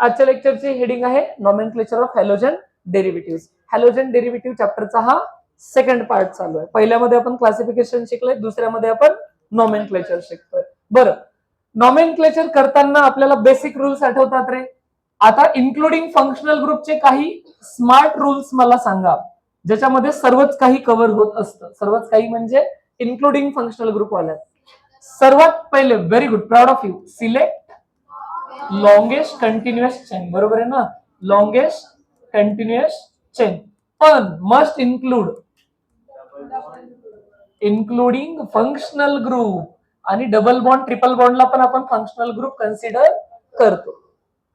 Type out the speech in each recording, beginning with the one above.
आजच्या लेक्चरची हेडिंग आहे nomenclature of halogen derivative. Halogen derivative चॅप्टरचा हा सेकंड पार्ट चालू आहे. पहिल्यामध्ये आपण क्लासिफिकेशन शिकलोय, दुसऱ्यामध्ये आपण नॉमेनक्लेचर शिकतोय. बरं, नॉमेनक्लेचर करताना आपल्याला बेसिक रूल्स आठवतात रे. आता इन्क्लुडिंग फंक्शनल ग्रुपचे काही स्मार्ट रूल्स मला सांगा, ज्याच्यामध्ये सर्वच काही कव्हर होत असतं. सर्वच काही म्हणजे इन्क्लुडिंग फंक्शनल ग्रुप वाल्या. सर्वात पहिले, very good, proud of you, select longest continuous chain. बरोबर आहे ना, लॉंगेस्ट कंटिन्युअस चेन. पण मस्ट इन्क्लुडिंग फंक्शनल ग्रुप. आणि डबल बॉन्ड ट्रिपल बॉन्डला पण आपण फंक्शनल ग्रुप कन्सिडर करतो,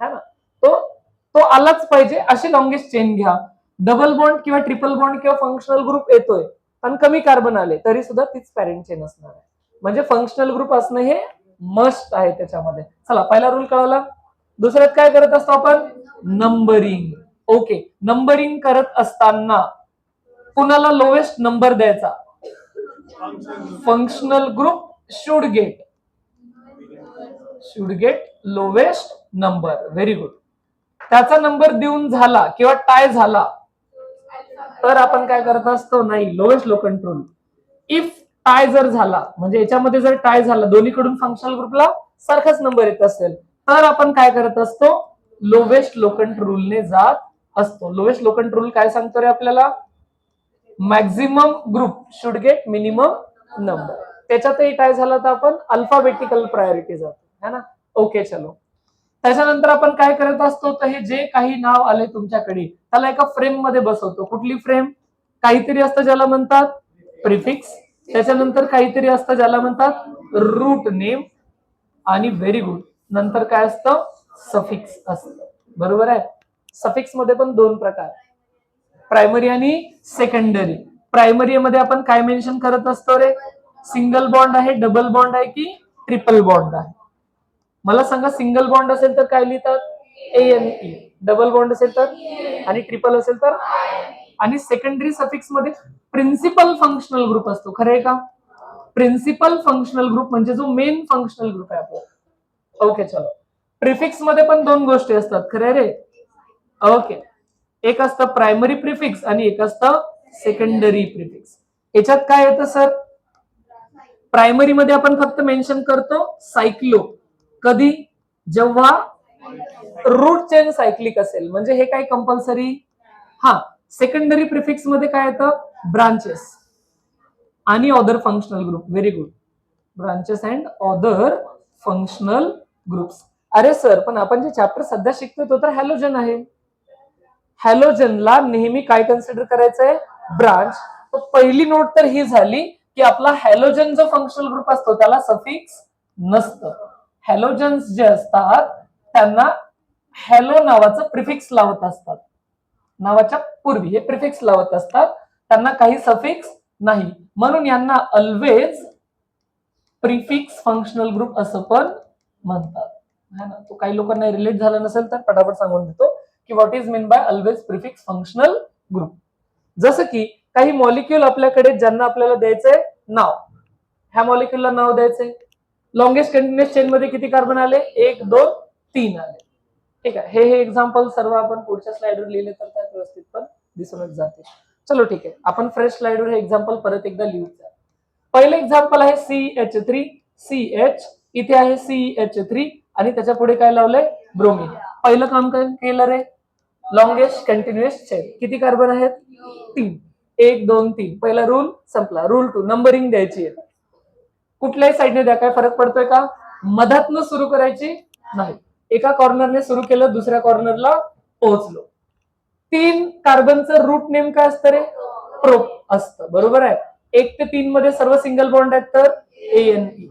है ना. तो आलाच पाहिजे. अशी लॉंगेस्ट चेन घ्या. डबल बॉन्ड किंवा ट्रिपल बॉन्ड किंवा फंक्शनल ग्रुप येतोय पण कमी कार्बन आले तरी सुद्धा तीच पॅरेंट चेन असणार आहे. म्हणजे फंक्शनल ग्रुप असणं हे मस्ट आहे त्याच्यामध्ये. चला, पहिला रूल कळला. दुसऱ्यात काय करत असतो आपण? नंबरिंग. ओके, नंबरिंग करत असताना कुणाला लोएस्ट नंबर द्यायचा? Functional group should get lowest number. Very good. त्याचा नंबर देऊन झाला किंवा टाय झाला तर आपण काय करत असतो? नाही, lowest low control. If tie जर झाला, म्हणजे याच्यामध्ये जर टाय झाला, दोन्हीकडून फंक्शनल ग्रुपला सारखाच नंबर येत असेल, तर आपण काय करत असतो? लोवेस्ट लोकंट रूलने जात असतो. लोवेस्ट लोकंट रूल काय सांगतो रे आपल्याला? Maximum group should get minimum number. त्याच्यातही टाय झाला तर आपण अल्फाबेटिकल प्रायोरिटी जातो, है ना. ओके, चलो. त्याच्यानंतर आपण काय करत असतो? तर हे जे काही नाव आले तुमच्याकडे त्याला एका फ्रेम मध्ये बसवतो. कुठली फ्रेम? काहीतरी असतं ज्याला म्हणतात प्रिफिक्स, त्याच्यानंतर काहीतरी असतं ज्याला म्हणतात रूट नेम, आणि व्हेरी गुड, नंतर काय असतं? सफिक्स असतं. बरोबर आहे. सफिक्स मध्ये पण दोन प्रकार, प्रायमरी आणि सेकंडरी. प्रायमरी मध्ये आपण काय मेन्शन करत असतो रे? सिंगल बॉन्ड आहे, डबल बॉन्ड आहे की ट्रिपल बॉन्ड आहे? मला सांगा. सिंगल बॉन्ड असेल तर काय लिहितात? ANE. डबल बॉन्ड असेल तर, आणि ट्रिपल असेल तर. आणि सेकंडरी सफिक्स मध्ये प्रिन्सिपल फंक्शनल ग्रुप असतो. खरं आहे का? प्रिन्सिपल फंक्शनल ग्रुप म्हणजे जो मेन फंक्शनल ग्रुप आहे आपला. ओके, चलो. प्रिफिक्स मध्ये पण दोन गोष्टी असतात, खरे रे. ओके, एक असतं प्रायमरी प्रिफिक्स आणि एक असतं सेकंडरी प्रिफिक्स. याच्यात काय येतं सर? प्रायमरी मध्ये आपण फक्त मेन्शन करतो सायक्लो. कधी? जेव्हा रूट चेन सायक्लिक असेल, म्हणजे हे काय कंपल्सरी. हा, सेकंडरी प्रिफिक्स मध्ये काय येतं? ब्रांचेस आणि other functional group. Very good, branches and other functional groups. अरे सर, पण आपण जे चॅप्टर सध्या शिकतोय तो तर हॅलोजन आहे. हॅलोजनला नेहमी काय कन्सिडर करायचंय? ब्रांच. पहिली नोट तर ही झाली की आपला हॅलोजन जो फंक्शनल ग्रुप असतो त्याला सफिक्स नसतं. हॅलोजन्स जे असतात त्यांना हॅलो नावाचं प्रिफिक्स लावत असतात. नावाच्या पूर्वी हे प्रिफिक्स लावत असतात, त्यांना काही सफिक्स नाही. म्हणून यांना ऑलवेज प्रिफिक्स फंक्शनल ग्रुप असं पण म्हणतात, है ना. तो काही लोकांना रिलेट झाला नसेल तर पटापट सांगून देतो की what is mean by always prefix functional group. जसं की काही मॉलिक्यूल आपल्याकडे ज्यांना आपल्याला द्यायचंय नाव. ह्या मॉलिक्यूलला नाव द्यायचंय. लॉंगेस्ट कंटिन्युअस चेन मध्ये किती कार्बन आले? 1, 2, 3 आले. ठीक आहे. हे एक्झाम्पल सर्व आपण पुढच्या स्लाइडवर लिहिले तर त्यात व्यवस्थित पण दिसूनच जाते. चलो, ठीक आहे. आपण फ्रेश स्लाइडवर हे एक्झाम्पल परत एकदा लिहूया. पहिलं एक्झाम्पल आहे CH3. CH, इथे आहे CH3 आणि त्याच्या पुढे काय लावलंय? ब्रोमीन. पहिलं काम काय केलं रे? Longest continuous chain. किती कार्बन आहेत? 3. 1, 2, 3. पहिला रूल संपला. रूल 2, नंबरिंग द्यायची आहे. कुठल्याही साईडने द्या, काय फरक पडतोय का? मधातनं सुरू करायची नाही. एका कॉर्नरने सुरू केलं, दुसऱ्या कॉर्नरला पोहोचलो. 3 कार्बनचं रूट नेम काय असतं रे? प्रोप असतं. बरोबर आहे. 1 ते 3 मध्ये सर्व सिंगल बॉन्ड आहेत तर ANE.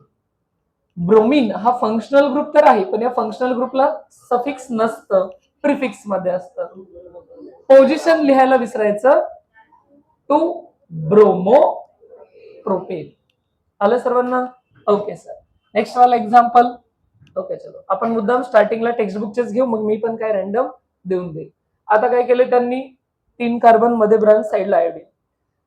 ब्रोमीन हा फंक्शनल ग्रुप तर आहे, पण या फंक्शनल ग्रुपला सफिक्स नसतं, प्रिफिक्स मध्ये असतं. पोझिशन लिहायला विसरायचं. 2 ब्रोमो प्रोपेन. आलं सर्वांना? Okay sir. नेक्स्ट वाला एक्झाम्पल. ओके, चलो. आपण मुद्दाम स्टार्टिंगला टेक्स्टबुकचेच घेऊ, मग मी पण काय रॅन्डम देऊन देईल. आता काय केलं त्यांनी? 3 कार्बन मध्ये ब्रांच, साईडला आयोडीन,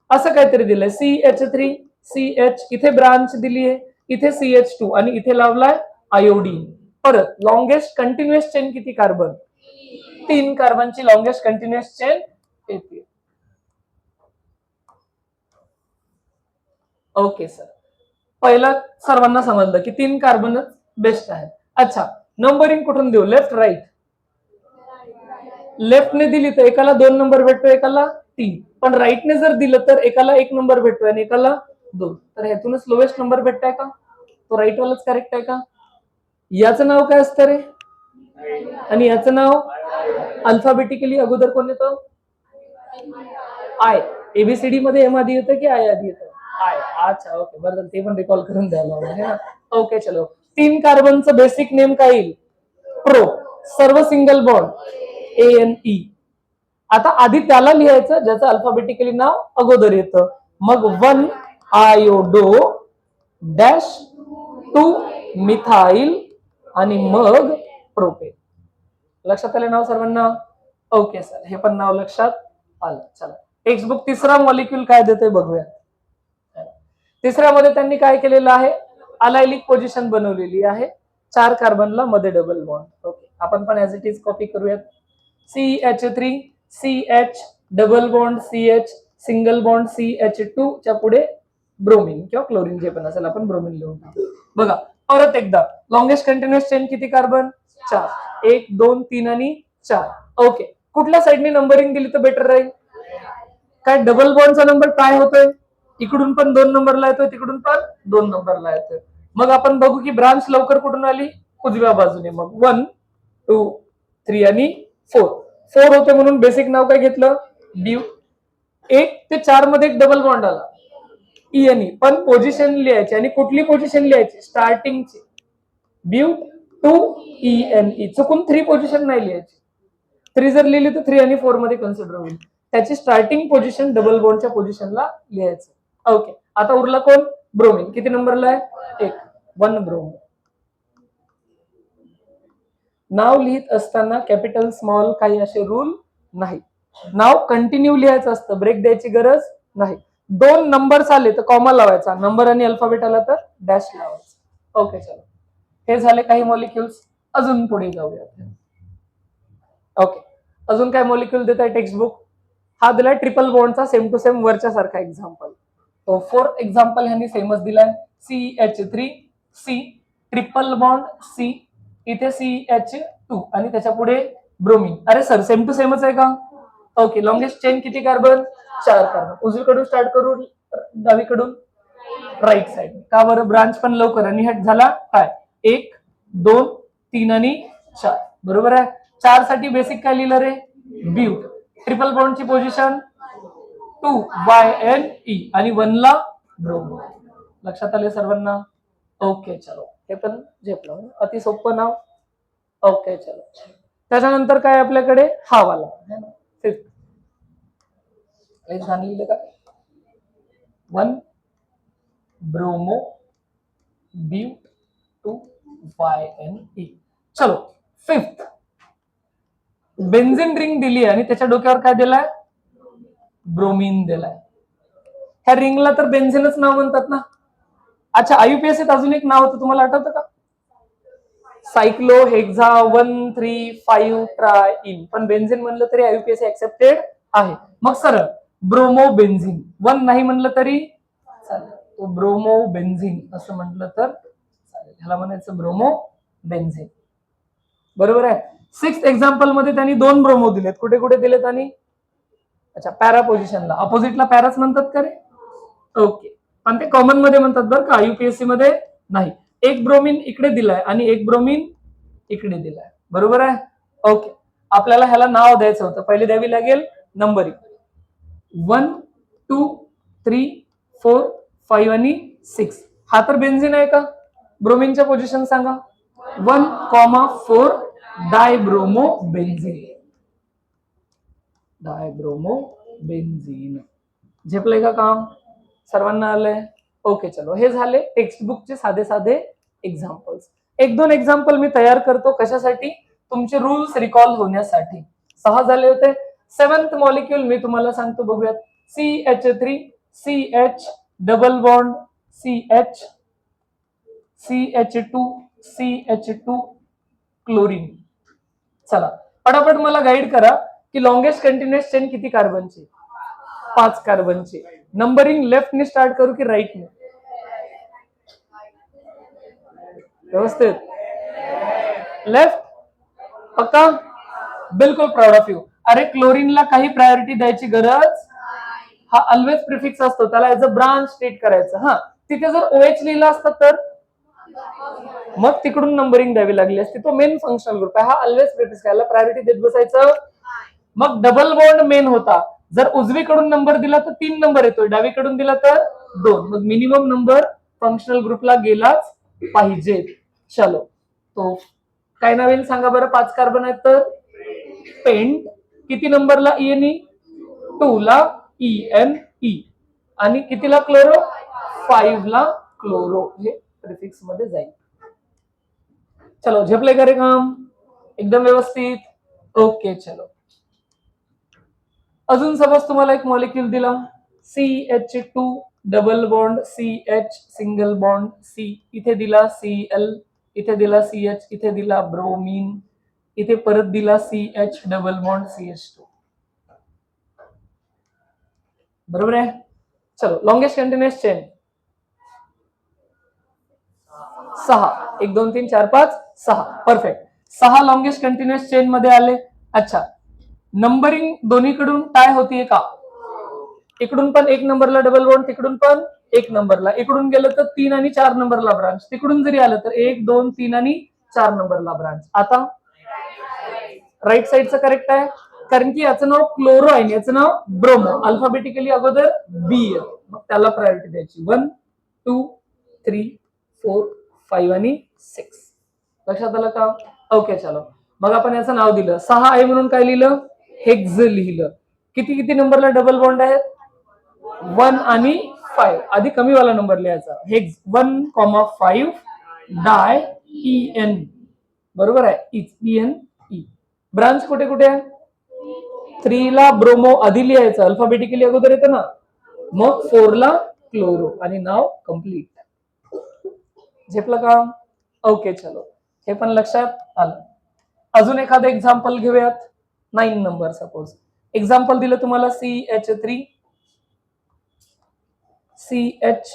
असं काहीतरी दिलंय. CH3, CH, इथे ब्रांच दिलीये, इथे CH2 आणि इथे लावलाय आयोडीन. परत लॉंगेस्ट कंटिन्युअस चेन किती कार्बन? 3 कार्बनची लॉंगेस्ट कंटिन्युअस चेन येते. ओके सर, पहिला सर्वांना समजलं की 3 कार्बनच बेस्ट आहे. अच्छा, नंबरिंग कुठून देऊ, लेफ्ट राईट? लेफ्टने दिली तर एकाला 2 नंबर भेटतो, एकाला 3. पण राईटने जर दिलं तर एकाला 1 नंबर भेटतो आणि एकाला 2. तर ह्यातूनच लोवेस्ट नंबर भेटताय का? तो राईट वालाच करेक्ट आहे का? याचं नाव काय असतं रे? आणि याचं नाव अल्फाबेटिकली अगोदर कोण येतं? आय. एबीसीडी मध्ये एम आधी येतं की आय आधी येतं? आय. अच्छा, ओके, बरं, ते पण रिकॉल करून द्यायला आहे ना. ओके, चलो. 3 कार्बनचं बेसिक नेम काय येईल? प्रो. सर्व सिंगल बॉन्ड ANE. आता आधी त्याला लिहायचं ज्याचं अल्फाबेटिकली नाव अगोदर येतं. मग 1 आयोडो डॅश 2 मिथाइल आणि मग प्रोपेन. लक्षात आलं नाव सर्वांना? ओके सर, हे पण नाव लक्षात आलं. चला, टेक्स्टबुक तिसरा मॉलिक्यूल काय देते बघूया. तिसऱ्यामध्ये त्यांनी काय केलेलं आहे? अलायलिक पोझिशन बनवलेली आहे. 4 कार्बनला मध्ये डबल बॉन्ड. ओके, आपण पण ऍज इट इज कॉपी करूयात. CH3 CH double bond CH single bond CH2 च्या पुढे ब्रोमिन किंवा क्लोरीन जे पण असेल आपण ब्रोमिन लिहून टाकू. बघा परत एकदा, लॉंगेस्ट कंटिन्युअस चेन किती कार्बन? 4. 1 2 3 आणि 4. ओके, कुठल्या साईडने नंबरिंग दिली तर बेटर राहील? काय डबल बॉन्डचा नंबर काय होतोय? इकडून पण 2 नंबरला येतोय, तिकडून पण 2 नंबरला येतोय. मग आपण बघू की ब्रांच लवकर कुठून आली? उजव्या बाजूने. मग 1 2 3 आणि 4. 4 होते म्हणून बेसिक नाव काय घेतलं? ड्यू. 1 ते 4 मध्ये एक डबल बॉन्ड आला ENE, पण पोझिशन लिहायची आणि कुठली पोझिशन लिहायची? स्टार्टिंगची. ब्यूट 2 ENE. चुकून 3 पोझिशन नाही लिहायची. 3 जर लिहिली तर 3 आणि 4 मध्ये कन्सिडर होईल. त्याची स्टार्टिंग पोझिशन डबल बॉन्डच्या पोझिशनला लिहायचं. ओके, आता उरला कोण? ब्रोमिन. किती नंबरला आहे? 1. 1 ब्रोमो. नाव लिहित असताना कॅपिटल स्मॉल काही असे रूल नाही. नाव कंटिन्यू लिहायचं असतं, ब्रेक द्यायची गरज नाही. 2 नंबर्स आले तर कॉमा लावायचा, नंबर आणि अल्फाबेट आला तर डॅश लावायचा. ओके, चलो, हे झाले काही मॉलिक्युल्स. अजून पुढे जाऊया. ओके, अजून काय मॉलिक्युल देत आहे टेक्स्टबुक? हा दिलाय ट्रिपल बॉन्डचा सेम टू सेम वरच्या सारखा एक्झाम्पल. तो 4th एक्झाम्पल ह्यांनी सेमच दिलाय. CH3 C triple bond C, इथे CH2 आणि त्याच्या पुढे ब्रोमिन. अरे सर, सेम टू सेमच आहे का? ओके, लॉंगेस्ट चेन किती कार्बन? 4 कार्बन. उजवीकडून स्टार्ट करू, डावीकडून राईट साइड. का बरं? ब्रांच पण लवकर. आणि हट झाला काय? 1 2 3 आणि 4. बरोबर आहे. 4 साठी बेसिक काय लिहिलं रे? ब्यूट. ट्रिपल बॉन्डची पोझिशन 2 YNE आणि 1 ला ब्रोमो. लक्षात आले सर्वांना? ओके, चलो, हे पण झेपलं. अति सोपं नाव. ओके, चलो. त्याच्यानंतर काय आपल्याकडे? हा वाला 5th. लिहिलं का? 1 ब्रोमो ब्यूट 2 YNE. चलो, 5th. बेन्झिन रिंग दिली आणि त्याच्या डोक्यावर काय दिलाय? ब्रोमीन दिलाय. ह्या रिंगला तर बेन्झिनच नाव म्हणतात ना. अच्छा, IUPACत अजून एक नाव होतं, तुम्हाला आठवतं का? सायक्लो हेक्झा 135 ट्राइन. पण बेन्झिन म्हणलं तरी IUPAC ऍक्सेप्टेड आहे. मग सरळ ब्रोमो बेन्झिन. 1 नाही म्हणलं तरी चालेल, तो ब्रोमो बेन्झिन असं म्हटलं तर चालेल. ह्याला म्हणायचं ब्रोमो बेन्झिन. बरोबर आहे. 6th एक्झाम्पल मध्ये त्यांनी 2 ब्रोमो दिलेत. कुठे कुठे दिलेत? आणि अच्छा, पॅरा पोझिशनला. अपोजिटला पॅराच म्हणतात का रे? ओके, पण ते कॉमन मध्ये म्हणतात बरं का, IUPAC मध्ये नाही. 1 ब्रोमिन इकडे दिलाय आणि 1 ब्रोमिन इकडे दिलाय. बरोबर आहे. ओके, आपल्याला ह्याला नाव द्यायचं होतं. पहिले द्यावी लागेल नंबरिंग. 1 2 3 4 5 आणि 6. हा तर बेन्झिन आहे का? ब्रोमिनच्या पोझिशन सांगा. 1 4 डायब्रोमो बेन्झिन. Dibromo benzene. झेपलंय का काम? सर्वांना आलंय? ओके, चलो, हे झाले टेक्स्टबुकचे साधे साधे एक्झाम्पल्स. 1-2 एक्झाम्पल मी तयार करतो. कशासाठी? तुमचे रूल्स रिकॉल होण्यासाठी. 6 झाले होते. 7th मॉलिक्यूल मी तुम्हाला सांगतो, बघूयात. CH3 CH double bond CH CH2 CH2 chlorine. चला, पटापट मला गाईड करा की लॉंगेस्ट कंटिन्युअस चेन किती कार्बनची? 5 कार्बनची. नंबरिंग लेफ्टने स्टार्ट करू की राईटने? व्यवस्थित लेफ्ट. पक्का? बिलकुल प्राऊड ऑफ यू. अरे क्लोरीनला काही प्रायोरिटी द्यायची गरज, हा ऑलवेज प्रिफिक्स असतो, त्याला ऍज अ ब्रांच ट्रीट करायचं. हा तिथे जर OH लिहिलं असतं तर मग तिकडून नंबरिंग द्यावी लागली असती. तो मेन फंक्शनल ग्रुप आहे, हा ऑलवेज प्रिफिक्स, याला प्रायोरिटी देत बसायचं. मग डबल बॉन्ड मेन होता, जर उजवीकडून नंबर दिला तर 3 नंबर येतोय, डावीकडून दिला तर 2. मग मिनिमम नंबर फंक्शनल ग्रुपला गेलाच पाहिजे. चलो, तो काय नवीन सांगा बरं. 5 कार्बन आहेत तर पेंट. किती नंबरला ENE? 2 ला ENE. आणि कितीला क्लोरो? 5 ला क्लोरो. हे प्रिफिक्स मध्ये जाईल. चलो, झेपले करे काम एकदम व्यवस्थित? ओके. चलो, अजून समज तुम्हाला एक मॉलिक्यूल दिला CH2 double bond CH single bond C, इथे दिला Cl, इथे दिला CH, इथे दिला ब्रोमीन, इथे परत दिला CH डबल बॉन्ड CH2. बरोबर आहे? चलो, longest continuous chain 6. 1 2 3 4 5 6. Perfect. 6 longest continuous chain मध्ये आले. अच्छा, नंबरिंग दोन्हीकडून टाय होतीये का? इकडून पण 1 नंबरला डबल बॉन्ड, तिकडून पण 1 नंबरला. इकडून गेलं तर 3 आणि 4 नंबरला ब्रांच, तिकडून जरी आलं तर 1 2 3 आणि 4 नंबरला ब्रांच. आता राईट साईडचं करेक्ट आहे, कारण की याचं नाव क्लोरो आहे, याचं नाव ब्रोमो. अल्फाबेटिकली अगोदर B येतो, मग त्याला प्रायोरिटी द्यायची. 1 2 3 4 5 आणि 6. लक्षात आलं का? ओके. चलो, मग आपण याचं नाव दिलं 6 आहे म्हणून काय लिहिलं? हेक्झ लिहिलं. किती किती नंबरला डबल बॉन्ड आहेत? 1 आणि 5. आधी कमीवाला नंबर लिहायचा. हेक्झ 1,5 डाय EN. बरोबर आहे, EN. ब्रांच कुठे कुठे आहे? 3 ला ब्रोमो आधी लिहायचं, अल्फाबेटिकली अगोदर येतं ना. मग 4 ला क्लोरो आणि नाव कम्प्लीट. झेपलं का? ओके. चलो, हे पण लक्षात आलं. अजून एखादं एक्झाम्पल घेऊयात. 9 नंबर सपोज एक्झाम्पल दिलं तुम्हाला CH3 CH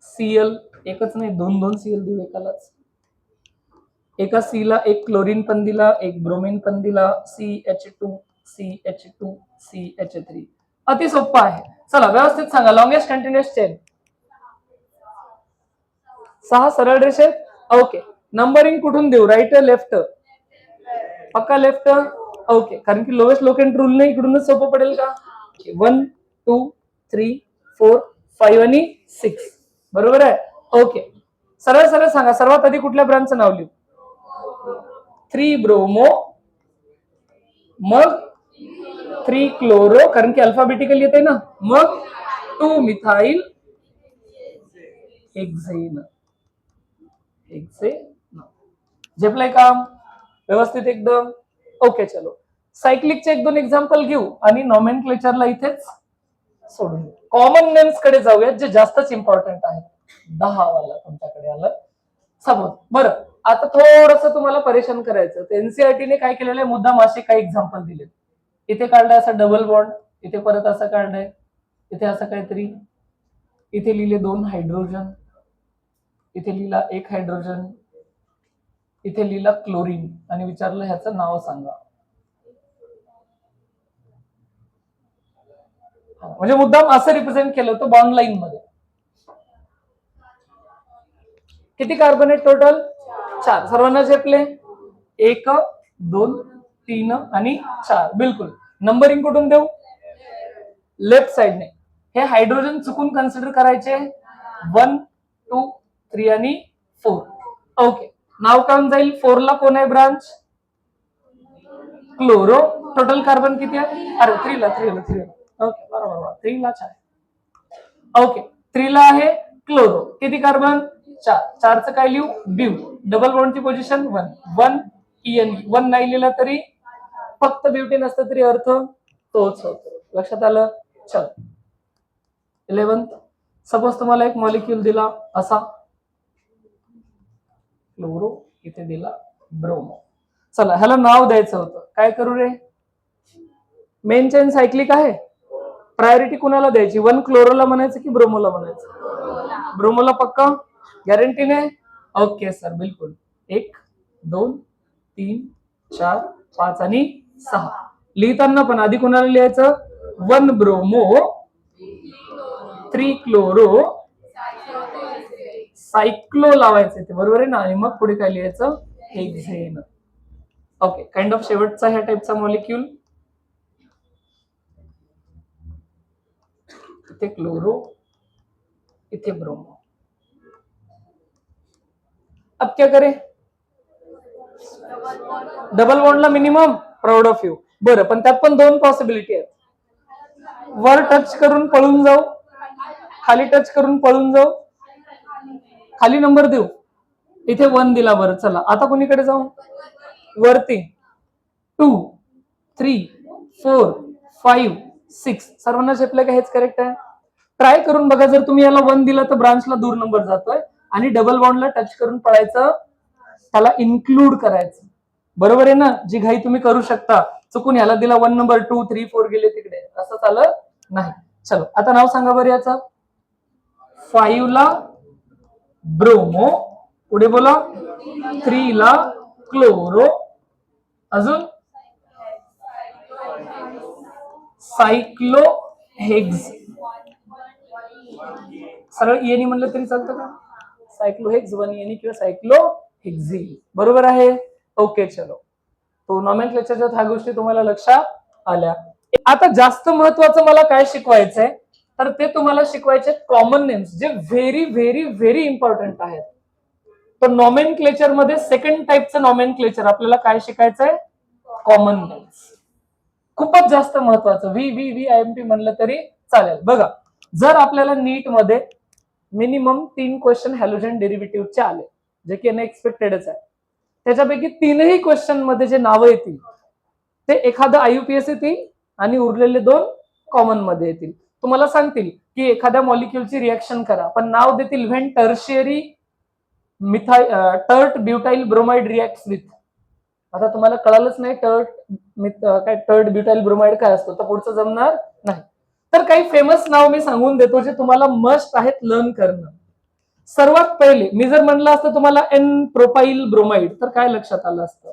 Cl. एकच नाही, 2 Cl देऊ एकालाच. एका C ला एक क्लोरीन पण दिला, एक ब्रोमीन पण दिला. CH2 CH3. अति सोपं आहे. चला, व्यवस्थित सांगा. लॉंगेस्ट कंटिन्युअस चेन 6 सरळ रेषेत. ओके. नंबरिंग कुठून देऊ? Right left? पक्का लेफ्ट. ओके, कारण की लोएस्ट लोकेंट रूल ने इकडूनच सोपं पडेल का? 1 2 3 4 5 आणि 6. बरोबर आहे? ओके. सरळ सरळ सांगा, सर्वात आधी कुठल्या ब्रांचचं नाव लिहू? 3 ब्रोमो, मग 3 क्लोरो, कारण की अल्फाबेटिकल येते ना. मग 2 मिथाइल हेक्झेन. झेपलंय काम व्यवस्थित एकदम? ओके. चलो, सायक्लिकचे 1 2 एक्झाम्पल घेऊ आणि नॉमेनक्लेचरला इथेच सोडून देऊ. कॉमन नेम्स कडे जाऊयात, जे जास्तच इम्पॉर्टंट आहेत. 10 वाला तुमच्याकडे आलं समज. बरं, आता थोडस तुम्हाला परेशान करायचं. एनसीईआरटीने काय केलेलं आहे, मुद्दाम असे काही एक्झाम्पल दिले. इथे काढलाय असा डबल बॉन्ड, इथे परत असं काढलंय, इथे असं काहीतरी, इथे लिहिले 2 हायड्रोजन, इथे लिहिला 1 हायड्रोजन, इथे लिहिला क्लोरीन आणि विचारलं ह्याचं नाव सांगा. म्हणजे मुद्दाम असं रिप्रेझेंट केलं होतं बॉन्ड लाईन मध्ये. किती कार्बन आहेत टोटल? 4. सर्वांना झेपले? 1 2 3 आणि 4. बिलकुल. नंबरिंग कुठून देऊ? लेफ्ट साइडने. हे हायड्रोजन चुकून कन्सिडर करायचे 1 2 3 आणि 4. ओके. नाव काऊन जाईल? 4 ला कोण आहे ब्रांच? क्लोरो. टोटल कार्बन किती आहे? अरे 3 ला. ओके, बरोबर. 3 ला 4. ओके. 3 ला आहे क्लोरो. किती कार्बन? 4. 4चं काय लिहू? ब्यू. डबल बॉन्डची पोझिशन 1 1 EN. 1 नाही लिहिला तरी फक्त ब्युटेन असतं तरी अर्थ तोच होतो. लक्षात आलं? चल, 11th सपोज तुम्हाला एक मॉलिक्यूल दिला असा क्लोरो, इथे दिला ब्रोमो. चला ह्याला नाव द्यायचं होतं, काय करू रे? मेन चेन सायक्लिक आहे, प्रायोरिटी कुणाला द्यायची? 1 क्लोरोला म्हणायचं की ब्रोमोला म्हणायचं? ब्रोमोला पक्का, गॅरंटीने? ओके सर, बिलकुल. 1 2 3 4 5 आणि 6. लिहिताना पण आधी कुणाला लिहायचं? 1 ब्रोमो 3 क्लोरो सायक्लो लावायचं ते, बरोबर आहे ना? आणि मग पुढे काय लिहायचं? हेक्झेन. ओके, काइंड ऑफ शेवटचा ह्या टाइपचा मॉलिक्यूल. इथे क्लोरो, इथे ब्रोमो. अब क्या करें? डबल बॉन्डला मिनिमम, प्राऊड ऑफ यू. बरं, पण त्यात पण 2 पॉसिबिलिटी आहेत. वर टच करून पळून जाऊ, खाली टच करून पळून जाऊ. खाली नंबर देऊ, इथे 1 दिला. बरं चला, आता कोणीकडे जाऊ? वरती 2 3 4 5 6. सर्वांना झेपलं का? हेच करेक्ट आहे. ट्राय करून बघा, जर तुम्ही याला 1 दिला तर ब्रांचला दूर नंबर जातोय, आणि डबल बॉन्डला टच करून पळायचं, त्याला इन्क्लूड करायचं. बरोबर आहे ना? जी घाई तुम्ही करू शकता, चुकून याला दिला 1 नंबर 2 3 4 गेले तिकडे, असं चालत नाही. चलो आता नाव सांगा बरं याचं. 5 ला ब्रोमो, पुढे बोला 3 ला क्लोरो, अजून सायक्लो हेक्स. सरळ इएनी म्हणलं तरी चालतं का? सायक्लो हेक्स 1 इएनी किंवा सायक्लो हेक्झी, बरोबर आहे. ओके चलो, तो नॉमेनक्लेचरच्या ह्या गोष्टी तुम्हाला लक्षात आल्या. आता जास्त महत्वाचं मला काय शिकवायचंय, तर ते तुम्हाला शिकवायचे कॉमन नेम्स, जे व्हेरी व्हेरी व्हेरी इम्पॉर्टंट आहेत. तर नॉमेनक्लेचर मध्ये सेकंड टाइपचं नॉमेनक्लेचर आपल्याला काय शिकायचंय? Common names. खूपच जास्त महत्वाचं. व्ही व्ही व्ही IMP म्हणलं तरी चालेल. बघा, जर आपल्याला नीट मध्ये मिनिमम 3 क्वेश्चन हॅलोजन डेरिव्हेटिव्हचे आले, जे की अनएक्सपेक्टेडच आहे, त्याच्यापैकी 3ही क्वेश्चन मध्ये जे नावं येतील ते एखादं IUPAC येतील आणि उरलेले 2 कॉमन मध्ये येतील. तुम्हाला सांगतील की एखाद्या मॉलिक्युलची रिएक्शन करा, पण नाव देतील when tertiary tert butyl bromide reacts with. आता तुम्हाला कळालंच नाही टर्ट ब्युटाइल ब्रोमाइड काय असतो, तर पुढचं जमणार नाही. तर काही फेमस नाव मी सांगून देतो, जे तुम्हाला मस्ट आहेत लर्न करणं. सर्वात पहिले मी जर म्हणलं असतं तुम्हाला एन प्रोपाइल ब्रोमाइड, तर काय लक्षात आलं असतं?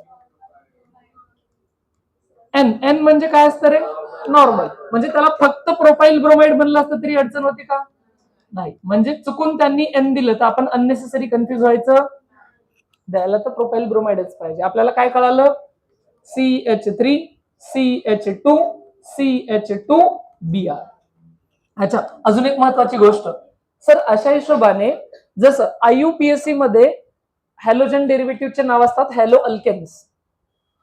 एन एन म्हणजे काय असतं रे? नॉर्मल. म्हणजे त्याला फक्त प्रोपाइल ब्रोमाइड म्हणलं असतं तरी अडचण होती का? नाही. म्हणजे चुकून त्यांनी एन दिलं तर आपण अननेसेसरी कन्फ्युज व्हायचं. द्यायला तर प्रोपाइल ब्रोमाइडच पाहिजे. आपल्याला काय कळालं? CH3 CH2 CH2 Br. अच्छा, अजून एक महत्वाची गोष्ट सर, अशा हिशोबाने जसं IUPAC मध्ये हॅलोजन डेरिव्हेटिव्हचे नाव असतात haloalkanes,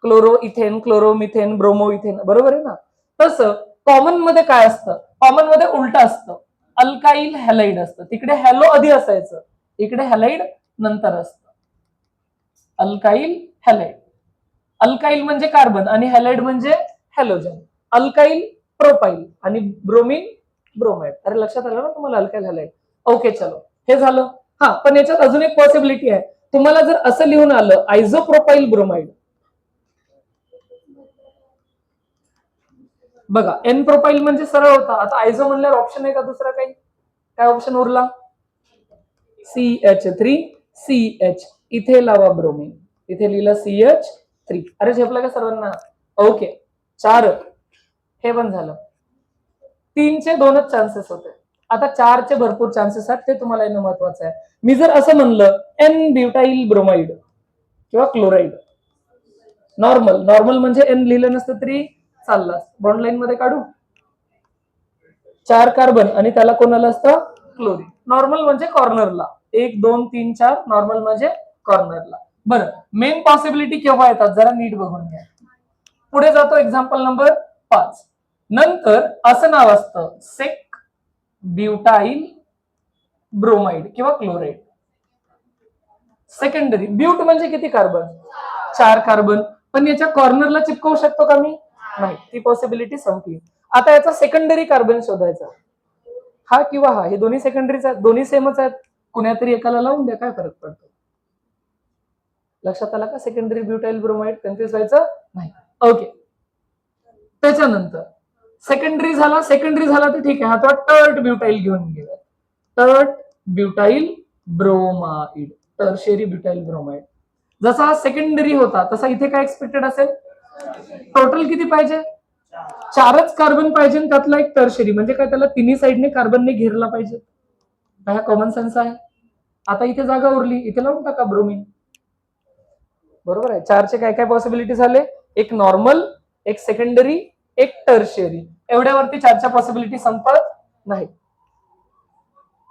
chloroethane, chloromethane, bromoethane, बरोबर आहे ना? तसं कॉमन मध्ये काय असतं? कॉमन मध्ये उलट असतं, अल्काइल हॅलाइड असतं. तिकडे हॅलो आधी असायचं, इकडे हॅलाइड नंतर असतं. Alkyl halide. अल्काइल म्हणजे कार्बन आणि हॅलाइड म्हणजे हॅलोजन. अल्काइल प्रोपाइल आणि ब्रोमीन ब्रोमाइड. अरे लक्षात आलं ना तुम्हाला अल्काइल हॅलाइड? ओके चलो, हे झालं. हा, पण याच्यात अजून एक पॉसिबिलिटी आहे. तुम्हाला जर असं लिहून आलं आयझोप्रोपाइल ब्रोमाइड, बघा एन प्रोपाइल म्हणजे सरळ होता. आता आयझो म्हणल्यावर ऑप्शन आहे का दुसरा काही? काय ऑप्शन उरला? CH3 CH, इथे लावा ब्रोमीन, इथे लिहिलं CH3. अरे झेपलं का सर्वांना? ओके, 4. हे पण झालं. 3चे 2च चान्सेस होते, आता 4चे भरपूर चान्सेस आहेत, ते तुम्हाला येणं महत्वाचं आहे. मी जर असं म्हणलं एन ब्युटाइल ब्रोमाइड किंवा क्लोराइड, नॉर्मल नॉर्मल म्हणजे एन लिहिलं नसतं तरी चाललं. बॉन्ड लाईन मध्ये काढू, 4 कार्बन आणि त्याला कोणाला असतं? क्लोरीन. नॉर्मल म्हणजे कॉर्नरला, 1 2 3 4, नॉर्मल म्हणजे कॉर्नरला. बरं, मेन पॉसिबिलिटी केव्हा येतात जरा नीट बघून घ्या. पुढे जातो एक्झाम्पल नंबर 5. नंतर असं नाव असतं सेक ब्युटाइल ब्रोमाइड किंवा क्लोराइड. सेकंडरी. ब्यूट म्हणजे किती कार्बन? 4 कार्बन. पण याच्या कॉर्नरला चिपकवू शकतो का मी? नाही, ती पॉसिबिलिटी संपली. आता याचा सेकंडरी कार्बन शोधायचा, हा किंवा हा, हे दोन्ही सेकंडरीच आहेत, दोन्ही सेमच आहेत, कुणातरी एकाला लावून द्या, काय फरक पडतो? लक्षात आला का? सेकंडरी ब्युटाइल ब्रोमाइड, कन्फ्युज व्हायचं नाही. ओके, त्याच्यानंतर सेकंडरी झाला तर ठीक आहे, हा तो टर्ट ब्युटाइल घेऊन गेला. Tert butyl bromide, tertiary butyl bromide. जसा हा सेकंडरी होता तसा इथे काय एक्सपेक्टेड असेल? टोटल किती पाहिजे? 4च कार्बन पाहिजे, त्यातला एक टर्शियरी. म्हणजे काय, त्याला तिन्ही साईडने कार्बनने घेरला पाहिजे. हा कॉमन सेन्स आहे. आता इथे जागा उरली, इथे लावून टाका ब्रोमीन. बरोबर आहे. 4चे काय काय पॉसिबिलिटी झाले? एक नॉर्मल, एक सेकंडरी, एक टर्शियरी. एवढ्यावरती 4च्या पॉसिबिलिटी संपत नाही.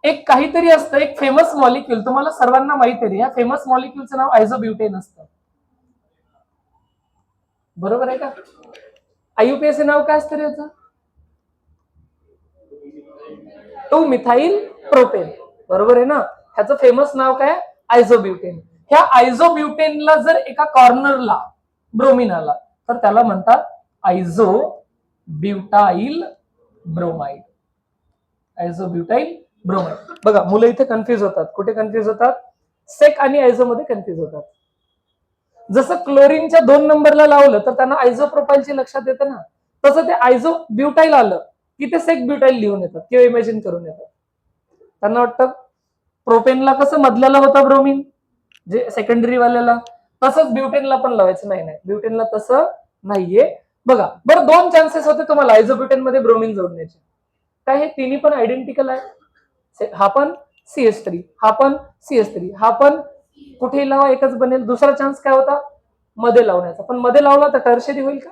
एक काहीतरी असतं, एक फेमस मॉलिक्यूल, तुम्हाला सर्वांना माहिती आहे. या फेमस मॉलिक्यूलचं नाव आयझोब्युटेन असतं. बरोबर आहे का? आयुपीएचे नाव काय असतं याचं? 2-मिथाइल प्रोपेन. बरोबर आहे ना? ह्याचं फेमस नाव काय? आयझोब्युटेन. ह्या आयझोब्युटेनला जर एका कॉर्नरला ब्रोमीन आला तर त्याला म्हणतात आयझोब्युटाइल ब्रोमाइड. आयझोब्युटाइल ब्रोमाइड. बघा, मुलं इथे कन्फ्युज होतात. कुठे कन्फ्युज होतात? सेक आणि आयझो मध्ये कन्फ्युज होतात. जसं क्लोरीनच्या 2 नंबरला लावलं तर त्यांना आयझोप्रोपाइलची लक्षात येतं ना, तसं ते आयझो ब्युटाइल आलं की ते सेक ब्युटाइल लिहून येतात किंवा इमॅजिन करून येतात. त्यांना वाटतं प्रोपेनला कसं मधल्याला होता ब्रोमीन, जे सेकंडरी वाल्याला, तसंच ब्युटेनला पण लावायचं. नाही, ब्युटेनला तसं नाहीये. बघा बरं, 2 चान्सेस होते तुम्हाला आयझोब्युटेन मध्ये ब्रोमीन जोडण्याचे. काय, हे तिन्ही पण आयडेंटिकल आहे. हा पण CS3, हा पण CS3, हा पण कुठेही लावा एकच बनेल. दुसरा चान्स काय होता? मध्ये लावण्याचा. पण मध्ये लावला तर टर्शियरी होईल का?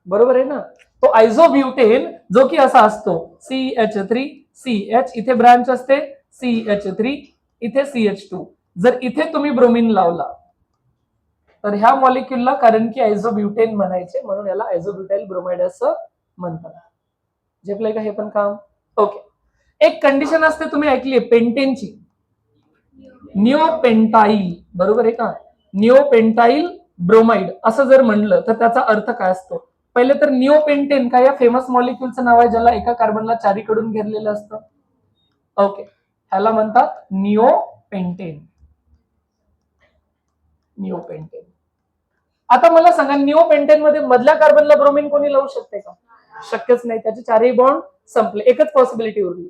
बरोबर आहे ना? तो आयझोब्युटेन जो की असा असतो, CH3 CH, इथे ब्रांच असते CH3, इथे CH2. जर इथे तुम्ही ब्रोमीन लावला तर ह्या मॉलिक्यूलला कारण की आयझोब्युटेन म्हणायचे, म्हणून याला आयझोब्युटाइल ब्रोमाइड असं म्हणतात. झेपलंय का हे पण काम? ओके. एक कंडिशन असते, तुम्ही ऐकली आहे, पेंटेनची. निओपेंटाइल. बरोबर आहे का? निओपेंटाइल ब्रोमाइड असं जर म्हणलं तर त्याचा अर्थ काय असतो? पहिले तर निओपेंटेन काय या फेमस मॉलिक्यूलचं नाव आहे ज्याला एका कार्बनला चारीकडून घेरलेलं असतं. ओके, ह्याला म्हणतात निओपेंटेन. निओपेंटेन. आता मला सांगा, निओपेंटेन मध्ये मधल्या कार्बनला ब्रोमीन कोणी लावू शकते का? शक्यच नाही. त्याचे 4ही बॉन्ड संपले. एकच पॉसिबिलिटी उरली,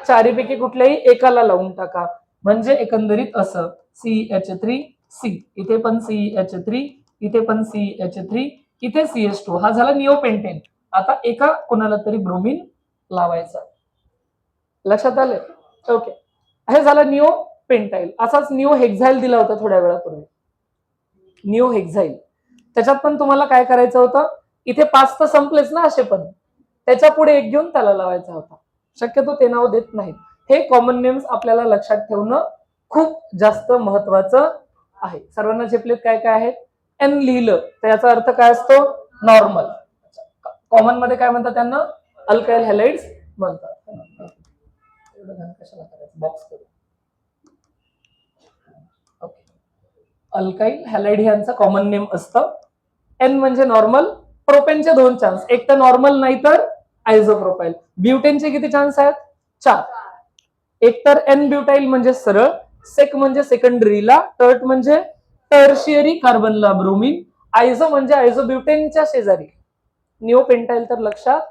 चारीपैकी कुठल्याही एकाला लावून टाका. म्हणजे एकंदरीत असं CH3C, इथे पण CH3, इथे पण CH3, इथे CH2. हा झाला निओपेंटेन. आता एका कोणाला तरी ब्रोमीन लावायचा. लक्षात आलं? ओके, हे झालं निओपेंटाइल. असाच निओ हेक्झाइल दिला होता थोड्या वेळापूर्वी. निओ हेक्झाइल, त्याच्यात पण तुम्हाला काय करायचं होतं? इथे 5 तर संपलेच ना असे, पण त्याच्या पुढे एक घेऊन त्याला लावायचा होता. शक्यतो ते नाव देत नाहीत. हे कॉमन नेम्स आपल्याला लक्षात ठेवणं खूप जास्त महत्वाचं आहे. सर्वांना झेपलेत काय काय आहेत? एन लिहिलं तर याचा अर्थ काय असतो? नॉर्मल. कॉमन मध्ये काय म्हणतात त्यांना? अल्काइल हॅलाइड्स म्हणतात. कशाला करायचं? बॉक्स करू. अल्काइल हॅलाइड यांचं कॉमन नेम असतं. एन म्हणजे नॉर्मल. प्रोपेनचे 2 चान्स, एक तर नॉर्मल नाही तर आयझोप्रोपाइल. ब्युटेनचे किती चान्स आहेत? 4. एक तर एन ब्युटाइल म्हणजे सरळ, सेक म्हणजे सेकंडरीला, टर्ट म्हणजे टर्शियरी कार्बनला ब्रोमीन, आयझो म्हणजे आयझोब्युटेनच्या शेजारी, निओपेंटाइल तर लक्षात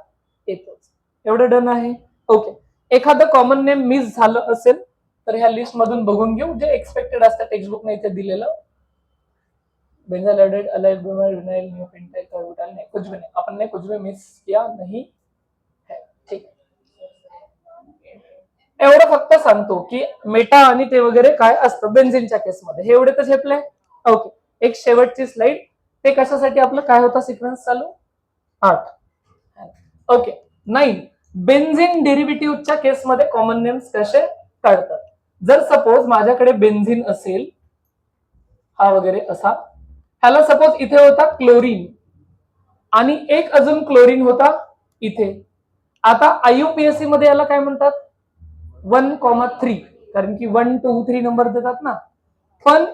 येतच. एवढं डन आहे? ओके. एखादं कॉमन नेम मिस झालं असेल तर ह्या लिस्ट मधून बघून घेऊ, जे एक्सपेक्टेड असतं टेक्स्टबुक नाही ते दिलेलं. Benzyl added allyl bromide vinyl neopentyl कार्बोटाइल नहीं, कुछ भी नहीं, अपन ने कुछ भी मिस किया नहीं है. ठीक. एवढं फक्त सांगतो की मेटा आणि ते वगैरे काय असतं बेन्झिनच्या केसमध्ये. हे एवढे तर झेपले. ओके, एक शेवटची स्लाइड. ते कशासाठी आपलं काय होता सिक्वेन्स चालू? 8. ओके, 9. बेन्झिन डेरिव्हेटिव्हच्या केसमध्ये कॉमन नेम्स कसे काढतात? जर सपोज माझ्याकडे बेन्झिन असेल, हा वगैरे असा, ह्याला सपोज इथे होता क्लोरीन आणि एक अजून क्लोरीन होता इथे. आता आयुपीएससी मध्ये याला काय म्हणतात? 1,3, कारण की 1, 2, 3 नंबर देतात ना. पण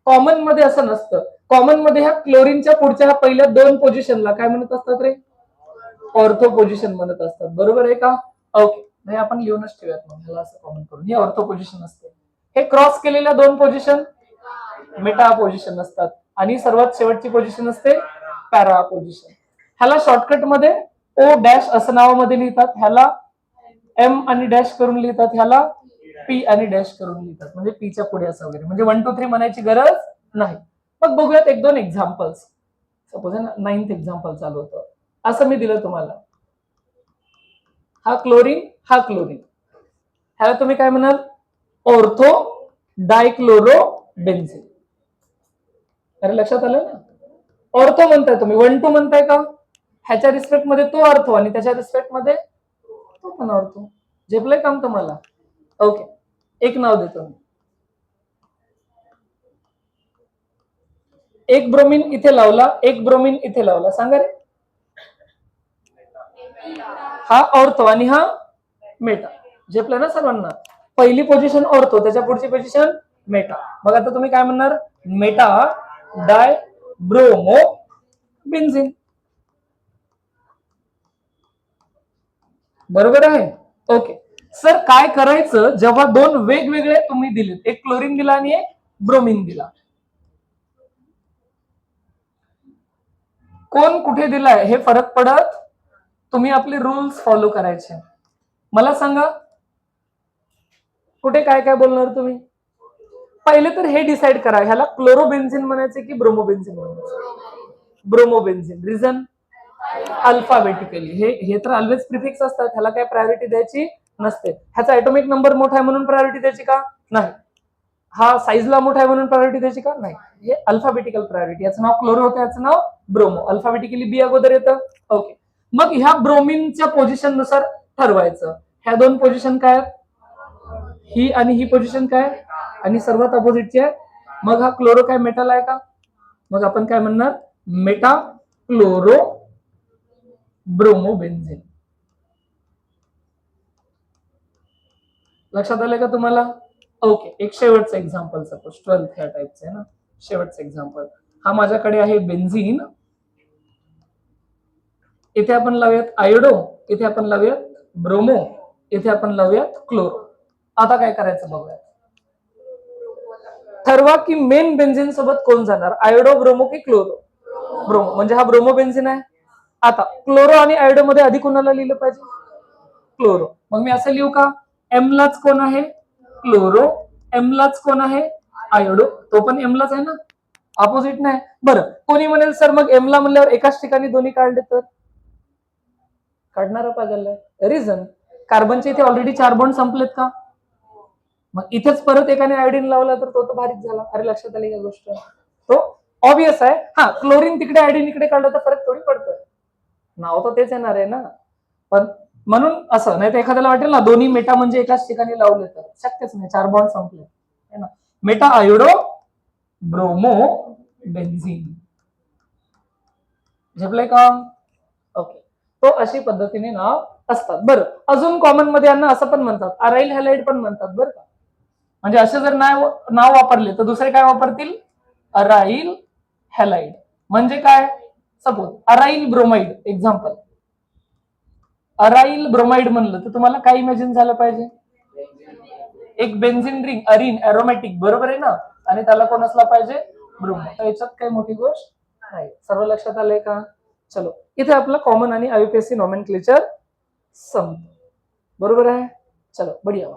कॉमन मध्ये असं नसतं. कॉमन मध्ये ह्या क्लोरीनच्या पुढच्या ह्या पहिल्या 2 पोझिशनला काय म्हणत असतात रे? ऑर्थो पोझिशन म्हणत असतात. बरोबर आहे का? ओके, हे आपण लिहूनच ठेवूयात मग ह्याला असं कॉमन करून. ही ऑर्थो पोझिशन असते. हे क्रॉस केलेल्या दोन पोझिशन मेटा पोझिशन असतात आणि सर्वात शेवटची पोझिशन असते पॅरा पोझिशन. ह्याला शॉर्टकट मध्ये ओ डॅश असं नावामध्ये लिहितात, ह्याला एम आणि डॅश करून लिहितात, ह्याला पी आणि डॅश करून लिहितात, म्हणजे पीच्या पुढे असं वगैरे, म्हणजे 1 2 3 म्हणायची गरज नाही. मग बघूयात एक दोन एक्झाम्पल्स. सपोज 9th एक्झाम्पल चालू होतं, असं मी दिलं तुम्हाला, हा क्लोरीन हा क्लोरीन, ह्याला तुम्ही काय म्हणाल, ऑर्थो डायक्लोरो बेन्झिन. अरे लक्षात आलं ना, ऑर्थो म्हणताय तुम्ही, 1 2 म्हणताय का, ह्याच्या रिस्पेक्ट मध्ये तो ऑर्थो आणि त्याच्या रिस्पेक्ट मध्ये तो पण ऑर्थो. झेपलंय काम तुम्हाला? ओके, एक नाव देतो मी, एक ब्रोमीन इथे लावला, एक ब्रोमीन इथे लावला, सांगा रे. हा ऑर्थो आणि हा मेटा. झेपलं ना सर्वांना? पहिली पोझिशन ऑर्थो, त्याच्या पुढची पोझिशन मेटा. मग आता तुम्ही काय म्हणणार, मेटा डाय ब्रोमो बेन्झिन. बरोबर आहे? ओके सर, काय करायचं जेव्हा दोन वेगवेगळे तुम्ही दिलेत, एक क्लोरीन दिला आणि एक ब्रोमीन दिला, कोण कुठे दिलाय हे फरक पडत, तुम्ही आपले रूल्स फॉलो करायचे. मला सांगा कुठे काय काय बोलणार तुम्ही. पहिले तर हे डिसाइड करा, ह्याला क्लोरोबेन्झिन म्हणायचे की ब्रोमोबेन्झिन म्हणायचे. ब्रोमोबेन्झिन. Reason, alphabetically. हे तर ऑलवेज प्रिफिक्स असतात, ह्याला काय प्रायोरिटी द्यायची नसते. ह्याचा ऍटॉमिक नंबर मोठा आहे म्हणून प्रायोरिटी द्यायची का? नाही. हा साईजला मोठा आहे म्हणून प्रायोरिटी द्यायची का? नाही. हे अल्फाबेटिकल प्रायोरिटी. याचं नाव क्लोरो होतं, याचं नाव ब्रोमो. अल्फाबेटिकली बी अगोदर येतं. ओके, मग ह्या ब्रोमिनच्या पोझिशन नुसार ठरवायचं, ह्या दोन पोझिशन काय आहेत, ही आणि ही पोझिशन काय, आणि सर्वात अपोजिटची आहे. मग हा क्लोरो काय मेटल आहे का? मग आपण काय म्हणणार, मेटा क्लोरो ब्रोमोबेन्झिन. लक्षात आलं का तुम्हाला? ओके, एक शेवटचं एक्झाम्पल, सपोज 12th ह्या टाइपचं आहे ना, शेवटचं एक्झाम्पल. हा माझ्याकडे आहे बेन्झिन, इथे आपण लावूयात आयोडो, इथे आपण लावूयात ब्रोमो, इथे आपण लावूयात क्लोरो. आता काय करायचं बघूयात. ठरवा की मेन बेन्झिन सोबत कोण जाणार, आयोडो ब्रोमो की क्लोरो? ब्रोमो, म्हणजे हा ब्रोमो बेन्झिन आहे. आता क्लोरो आणि आयोडो मध्ये आधी कोणाला लिहिलं पाहिजे? क्लोरो. मग मी असं लिहू का, एम लाच कोण आहे? क्लोरो. एम लाच कोण आहे? आयोडो. तो पण एम लाच आहे ना, अपोजिट नाही. बरं, कोणी म्हणेल सर मग एम ला म्हणल्यावर एकाच ठिकाणी दोन्ही काढले तर? काढणारा पागल आहे. रिझन, कार्बनचे इथे ऑलरेडी 4 बॉन्ड संपलेत का? मग इथेच परत एकाने आयोडीन लावला तर तो भारीच झाला. अरे लक्षात आली का गोष्ट? तो ऑब्वियस आहे. हा, क्लोरीन तिकडे आयोडीन इकडे काढलं तर फरक थोडी पडतोय, नाव तर तेच येणार आहे ना. पण म्हणून असं नाही तर एखाद्याला वाटेल ना दोन्ही मेटा म्हणजे एकाच ठिकाणी लावले तर, शक्यच नाही, 4 बॉन्ड संपले है ना. Meta iodo bromo benzene. झेपलंय का? ओके, तो अशी पद्धतीने नाव असतात. बरं, अजून कॉमन मध्ये यांना असं पण म्हणतात, अराइल हॅलाइड पण म्हणतात बरं का. म्हणजे असे जर नाव वापरले तर दुसरे काय वापरतील, अराइल हॅलाइड. म्हणजे काय, suppose aryl bromide, example aryl bromide म्हणलं तर तुम्हाला काय इमॅजिन झालं पाहिजे, एक बेन्झिन रिंग, अरिन एरोमॅटिक, बरोबर आहे ना, आणि त्याला कोण असला पाहिजे, ब्रोमो. याच्यात काही मोठी गोष्ट नाही. सर्व लक्षात आलंय का? चलो, इथे आपलं कॉमन आणि आयुपीएससी नॉमेनक्लेचर संपतं. बरोबर आहे. चलो, बढिया.